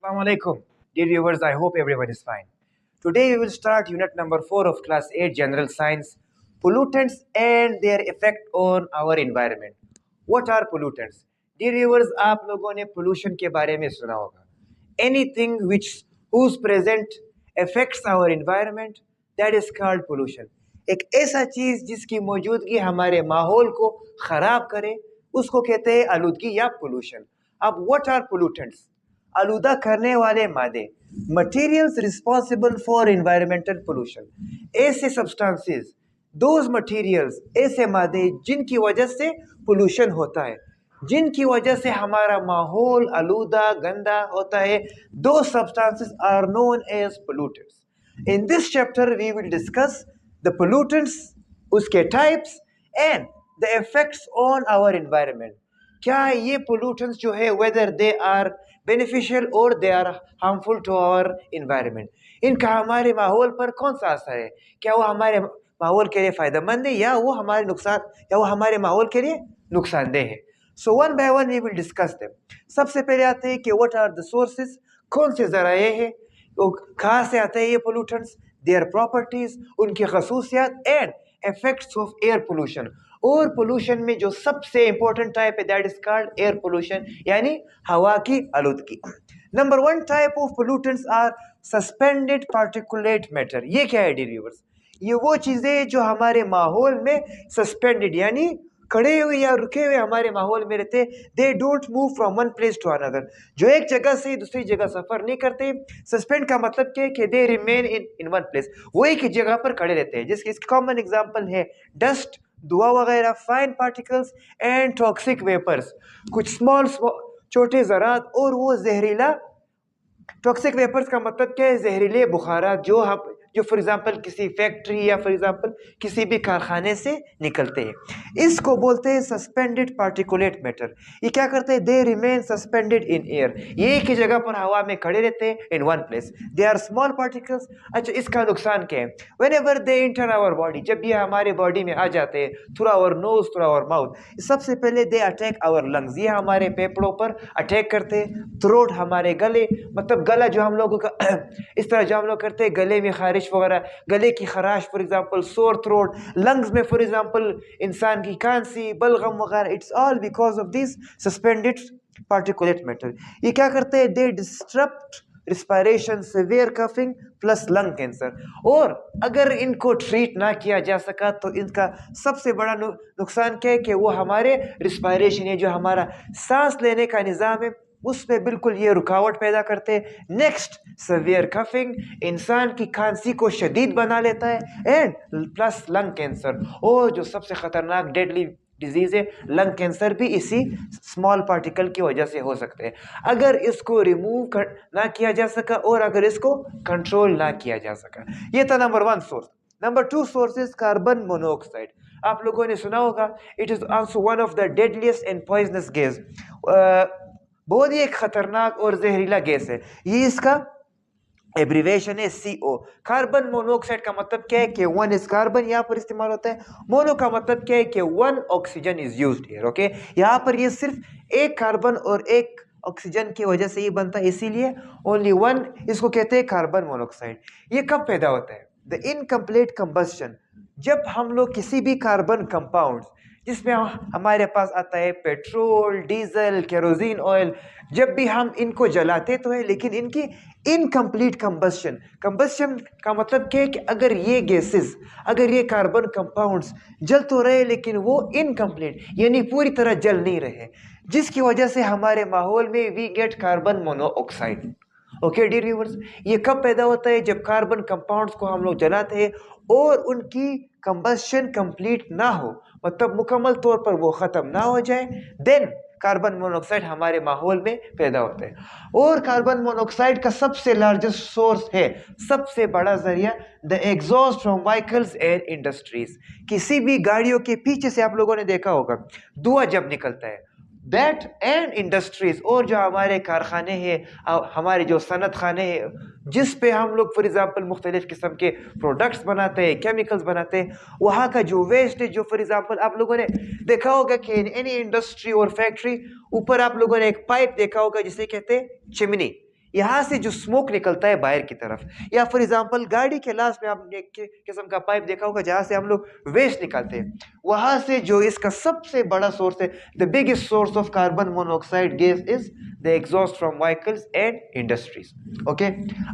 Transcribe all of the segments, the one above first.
Assalamu alaikum. Dear viewers, I hope everyone is fine. Today we will start unit number 4 of class 8 general science, pollutants and their effect on our environment. What are pollutants? Dear viewers, आप लोगों ने pollution के बारे में सुना होगा. Anything whose present affects our environment, that is called pollution. एक ऐसा चीज जिसकी मौजूदगी हमारे माहौल को खराब करे उसको कहते हैं आलूदगी या pollution. अब what are pollutants? आलूदा करने वाले मादे, materials responsible for environmental pollution, ऐसे सब्सटेंसेस, दोज मटेरियल्स, ऐसे मादे जिनकी वजह से पोल्यूशन होता है, जिनकी वजह से हमारा माहौल आलूदा गंदा होता है, those substances are known as pollutants. In this chapter we will discuss the pollutants, उसके types and the effects on our environment. क्या ये पोल्यूटेंट्स जो है वेदर दे आर बेनिफिशियल और they are harmful to our environment, इनका हमारे माहौल पर कौन सा असर है? क्या वो हमारे माहौल के लिए फ़ायदेमंद है या वो हमारे माहौल के लिए नुकसानदेह है? So one by one we will discuss them. सबसे पहले आते हैं कि व्हाट आर द सोर्सेज, कौन से ज़राए हैं, कहाँ से आते हैं ये पोल्यूटेंट्स, देयर प्रॉपर्टीज, उनकी खसूसियात and effects of air pollution. और पोल्यूशन में जो सबसे इंपॉर्टेंट टाइप है that is called air pollution, यानी हवा की आलूदगी. Number one type of pollutants are suspended particulate matter. ये क्या है डियर व्यूअर्स? ये वो चीजें जो हमारे माहौल में सस्पेंडेड यानी खड़े हुए या रुके हुए हमारे माहौल में रहते, they don't move from one place to another, जो एक जगह से दूसरी जगह सफर नहीं करते. सस्पेंड का मतलब क्या है कि they remain in one place, वो एक ही जगह पर खड़े रहते हैं. जिसकी कॉमन एग्जांपल है डस्ट, धुआं वगैरह, fine particles and toxic vapours, कुछ स्मॉल छोटे ज़रात और वो जहरीला. टॉक्सिक वेपर्स का मतलब क्या है? जहरीले बुखारात जो फॉर एग्जांपल किसी फैक्ट्री या फॉर एग्जांपल किसी भी कारखाने से निकलते हैं. इसको बोलते हैं सस्पेंडेड पार्टिकुलेट मैटर. ये क्या करते हैं? They remain suspended in air, ये एक ही जगह पर हवा में खड़े रहते हैं in one place. They are small particles. अच्छा, इसका नुकसान क्या है? Whenever they enter our body, जब ये हमारे बॉडी में आ जाते हैं through our nose, through our mouth, सबसे पहले दे अटैक आवर लंग्स, ये हमारे फेफड़ों पर अटैक करते हैं. थ्रोट, हमारे गले, मतलब गला जो हम लोगों का इस तरह जो हम लोग करते हैं, गले में खारिश वगैरह, गले की खराश for example, sore throat, lungs में फॉर एग्जांपल इंसान की खांसी, बलगम वगैरह, it's all because of this suspended particulate matter. ये क्या करते हैं? They disturb respiration, severe coughing plus lung cancer. और अगर इनको ट्रीट ना किया जा सका तो इनका सबसे बड़ा नुकसान क्या है कि वो हमारे रिस्पायरेशन, ये जो हमारा सांस लेने का निज़ाम है, उसमें बिल्कुल ये रुकावट पैदा करते हैं. नेक्स्ट, सीवियर कफिंग, इंसान की खांसी को शदीद बना लेता है. एंड प्लस लंग कैंसर, और जो सबसे खतरनाक डेडली डिजीज है लंग कैंसर, भी इसी स्मॉल पार्टिकल की वजह से हो सकते हैं अगर इसको रिमूव ना किया जा सका और अगर इसको कंट्रोल ना किया जा सका. ये था number one source. Number two source is carbon monoxide. आप लोगों ने सुना होगा, it is also one of the deadliest and poisonous gas. बहुत ही एक खतरनाक और जहरीला गैस है. ये इसका एब्रीवेशन है CO. कार्बन मोनोऑक्साइड का मतलब क्या है कि वन इज कार्बन यहाँ पर इस्तेमाल होता है. मोनो का मतलब क्या है कि one oxygen is used here. Okay, यहाँ पर ये सिर्फ एक कार्बन और एक ऑक्सीजन की वजह से ये बनता है, इसीलिए ओनली वन, इसको कहते हैं कार्बन मोनोऑक्साइड. ये कब पैदा होता है? द इनकम्प्लीट कंबस्शन, जब हम लोग किसी भी कार्बन कंपाउंड्स जिसमें हमारे पास आता है पेट्रोल, डीजल, केरोसिन ऑयल, जब भी हम इनको जलाते तो है लेकिन इनकी इनकम्प्लीट कंबस्शन. कंबस्शन का मतलब क्या है कि अगर ये गैसेस, अगर ये कार्बन कंपाउंड्स जल तो रहे लेकिन वो इनकम्प्लीट यानी पूरी तरह जल नहीं रहे, जिसकी वजह से हमारे माहौल में we get carbon monoxide. Okay dear viewers, ये कब पैदा होता है? जब कार्बन कंपाउंड्स को हम लोग जलाते हैं और उनकी कंबस्शन कंप्लीट ना हो, मतलब मुकम्मल तौर पर वो ख़त्म ना हो जाए, देन कार्बन मोनोऑक्साइड हमारे माहौल में पैदा होता है. और कार्बन मोनोऑक्साइड का सबसे लार्जेस्ट सोर्स है, सबसे बड़ा जरिया, the exhaust from vehicles and industries. किसी भी गाड़ियों के पीछे से आप लोगों ने देखा होगा धुआं जब निकलता है, दैट एंड इंडस्ट्रीज, और जो हमारे कारखाने हैं, हमारे जो सनत खाने हैं, जिस पे हम लोग फॉर एग्जांपल मुख्तलिफ किस्म के प्रोडक्ट्स बनाते हैं, केमिकल्स बनाते हैं, वहाँ का जो वेस्ट है, जो फॉर एग्जांपल आप लोगों ने देखा होगा कि इन एनी इंडस्ट्री और फैक्ट्री ऊपर आप लोगों ने एक पाइप देखा होगा जिसे कहते हैं चिमनी, यहाँ से जो स्मोक निकलता है बाहर की तरफ, या फॉर एग्जांपल गाड़ी के लास्ट में आपने एक किस्म का पाइप देखा होगा जहाँ से हम लोग वेस्ट निकालते हैं, वहाँ से जो इसका सबसे बड़ा सोर्स है, the biggest source of carbon monoxide gas is the exhaust from vehicles and industries. Okay,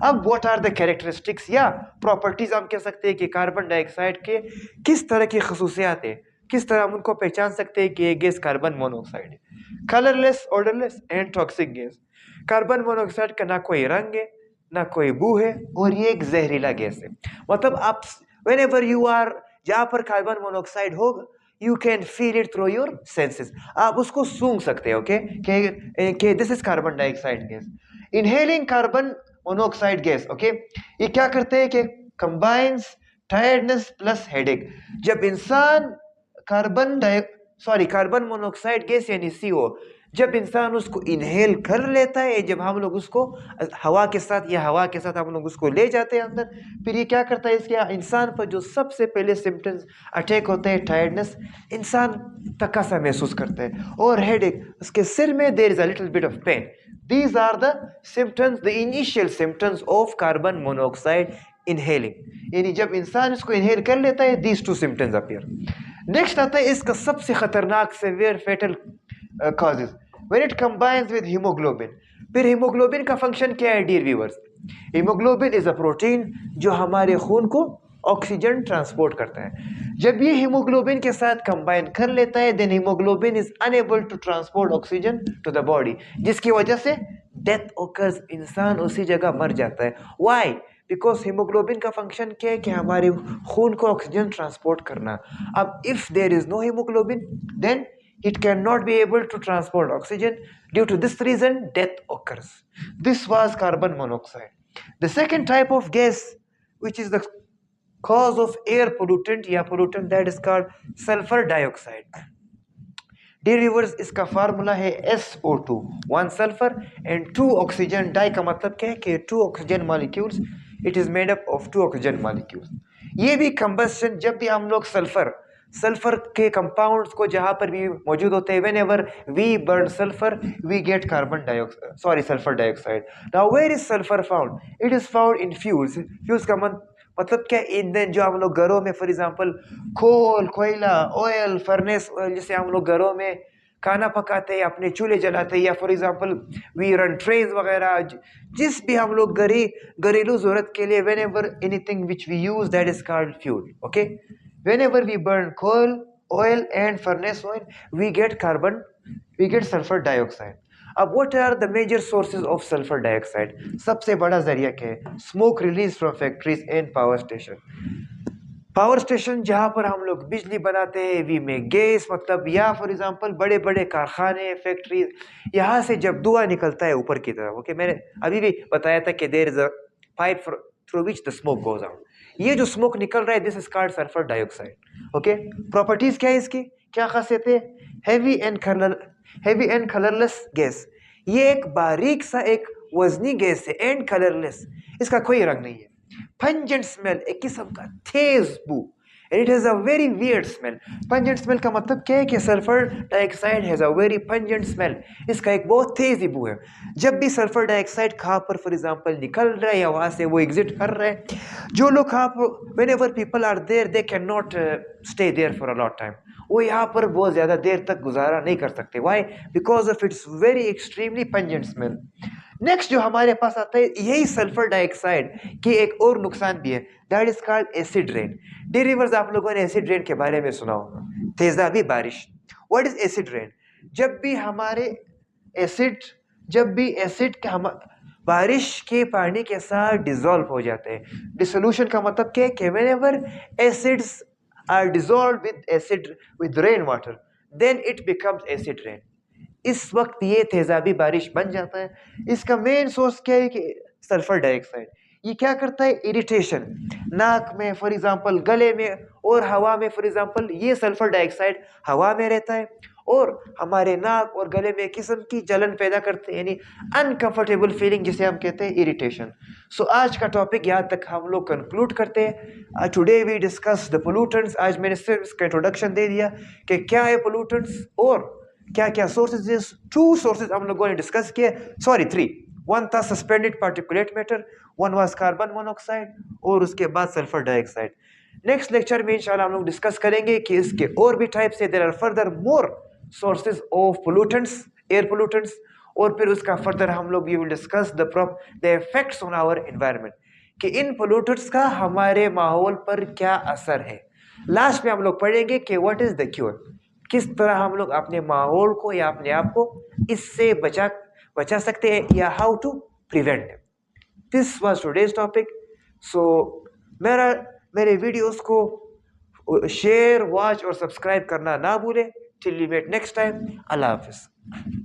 अब व्हाट आर द कैरेक्टरिस्टिक्स या प्रॉपर्टीज, हम कह सकते हैं कि कार्बन डाइऑक्साइड के किस तरह की खसूसियात है, किस तरह हम उनको पहचान सकते हैं कि ये गैस कार्बन मोनोऑक्साइड है। Colourless, odourless and toxic gas. Carbon monoxide का ना कोई रंग है, ना कोई बू है, और ये एक जहरीला गैस है। मतलब आप व्हेनेवर यू आर, जहाँ पर कार्बन मोनोऑक्साइड होगा, you can feel it through your senses, आप उसको सूंघ सकते हैं। ओके, कि this is carbon dioxide gas. Inhaling carbon monoxide gas, okay, ये क्या करते हैं कि कंबाइंस टायर्डनेस प्लस हेडेक। जब इंसान कार्बन मोनोऑक्साइड गैस यानी CO, जब इंसान उसको इनहेल कर लेता है, जब हम लोग उसको हवा के साथ हम लोग उसको ले जाते हैं अंदर, फिर ये क्या करता है, इसके इंसान पर जो सबसे पहले सिम्टम्स अटैक होते हैं, टायर्डनेस, इंसान थका सा महसूस करता है, और हेडेक, उसके सिर में there is a little bit of pain. These are the symptoms, the initial symptoms of carbon monoxide inhaling, यानी जब इंसान इसको इनहेल कर लेता है, these two symptoms appear. Next आता है इसका सबसे खतरनाक severe fatal causes, when it combines with haemoglobin. फिर हीमोग्लोबिन का फंक्शन क्या है dear viewers? Haemoglobin is a protein जो हमारे खून को ऑक्सीजन ट्रांसपोर्ट करता है। जब ये हीमोग्लोबिन के साथ कंबाइन कर लेता है, then haemoglobin is unable to transport oxygen to the body, जिसकी वजह से डेथ ओकर्स, इंसान उसी जगह मर जाता है। व्हाई? बिकॉज हीमोग्लोबिन का फंक्शन क्या है कि हमारे खून को ऑक्सीजन ट्रांसपोर्ट करना। अब if there is no haemoglobin, then it cannot be able to transport oxygen. Due to this reason, death occurs. This was carbon monoxide. The second type of gas, which is the cause of air pollutant या pollutant, that is called sulfur dioxide. Dear viewers, इसका formula है SO2, 1 sulphur and 2 oxygen. Die का मतलब क्या है कि 2 oxygen molecules, it is made up of 2 oxygen molecules. ये भी कंबस्शन, जब भी हम लोग सल्फर के कंपाउंड्स को जहां पर भी मौजूद होते हैं, whenever we burn sulphur we get sulphur dioxide. Now where is sulphur found? It is found in fuels. Fuels का मतलब क्या? ईंधन जो हम लोग घरों में, फॉर एग्जांपल कोल, कोयला, ऑयल, फर्नेस ऑयल, जिसे हम लोग घरों में खाना पकाते हैं, अपने चूल्हे जलाते हैं, या for example we run train वगैरह, जिस भी हम लोग घरेलू जरूरत के लिए, whenever anything which we use, that is called fuel. Okay, whenever we burn coal, oil and furnace oil, we get sulfur dioxide. अब what are the major sources of sulfur dioxide? सबसे बड़ा जरिया क्या है? Smoke release from factories and power station. Power station जहाँ पर हम लोग बिजली बनाते हैं, वी में गैस, मतलब या फॉर एग्जांपल बड़े बड़े कारखाने, फैक्ट्रीज, यहाँ से जब धुआं निकलता है ऊपर की तरफ। ओके, मैंने अभी भी बताया था कि there is a pipe through which the smoke goes out. ये जो स्मोक निकल रहा है, this is called sulphur dioxide. Okay, properties क्या है इसकी, क्या खासियत है? Heavy and colourless gas. ये एक बारीक सा एक वजनी गैस है, एंड कलरलेस, इसका कोई रंग नहीं है। पंजेंट स्मेल, एक किस्म का तेज बू, it has a very weird smell. Pungent smell का मतलब क्या है कि sulphur dioxide has a very pungent smell, इसका एक बहुत तेज बू है। जब भी सल्फर डाइऑक्साइड कहाँ पर फॉर एग्जांपल निकल रहा है या वहाँ से वो एग्जिट कर रहा है, जो लोग कहाँ पर, whenever people are there, they can not stay there for a lot time, वो यहाँ पर बहुत ज़्यादा देर तक गुजारा नहीं कर सकते। Why? Because of its very extremely pungent smell. Next जो हमारे पास आता है, यही सल्फर डाइऑक्साइड के एक और नुकसान भी है, that is called acid rain. Dear viewers, आप लोगों ने एसिड रेन के बारे में सुना होगा, तेजाबी बारिश। What is acid rain? जब भी एसिड बारिश के पानी के साथ डिसॉल्व हो जाते हैं। डिसोल्यूशन का मतलब क्या है कि whenever acids are dissolved with rain water, then it becomes acid rain. इस वक्त ये तेजाबी बारिश बन जाता है। इसका मेन सोर्स क्या है कि सल्फर डाइऑक्साइड। ये क्या करता है? इरिटेशन, नाक में फॉर एग्जांपल, गले में और हवा में फॉर एग्जांपल, ये सल्फर डाइऑक्साइड हवा में रहता है और हमारे नाक और गले में किस्म की जलन पैदा करते हैं, यानी अनकंफर्टेबल फीलिंग, जिसे हम कहते हैं इरिटेशन। सो आज का टॉपिक यहाँ तक हम लोग कंक्लूड करते हैं। Today we discuss the pollutants. आज मैंने सिर्फ इसका इंट्रोडक्शन दे दिया कि क्या है पोल्यूटेंट्स और क्या क्या सोर्सेज। 2 सोर्सेज हम लोगों ने डिस्कस किए, सॉरी 3। वन था suspended particulate matter, one was carbon monoxide और उसके बाद सल्फर डाइऑक्साइड। नेक्स्ट लेक्चर में इंशाल्लाह हम लोग डिस्कस करेंगे कि इसके और भी टाइप्स है, there are further more sources of pollutants, air pollutants, और फिर उसका फर्दर हम लोग we will discuss the effects on our environment कि इन पोल्यूटेंट्स का हमारे माहौल पर क्या असर है। लास्ट में हम लोग पढ़ेंगे कि व्हाट इज द क्योर, किस तरह हम लोग अपने माहौल को या अपने आप को इससे बचा सकते हैं या how to prevent. This was today's topic. So मेरे वीडियोस को शेयर, वॉच और सब्सक्राइब करना ना भूलें। Till we met next time, अल्लाह हाफिज।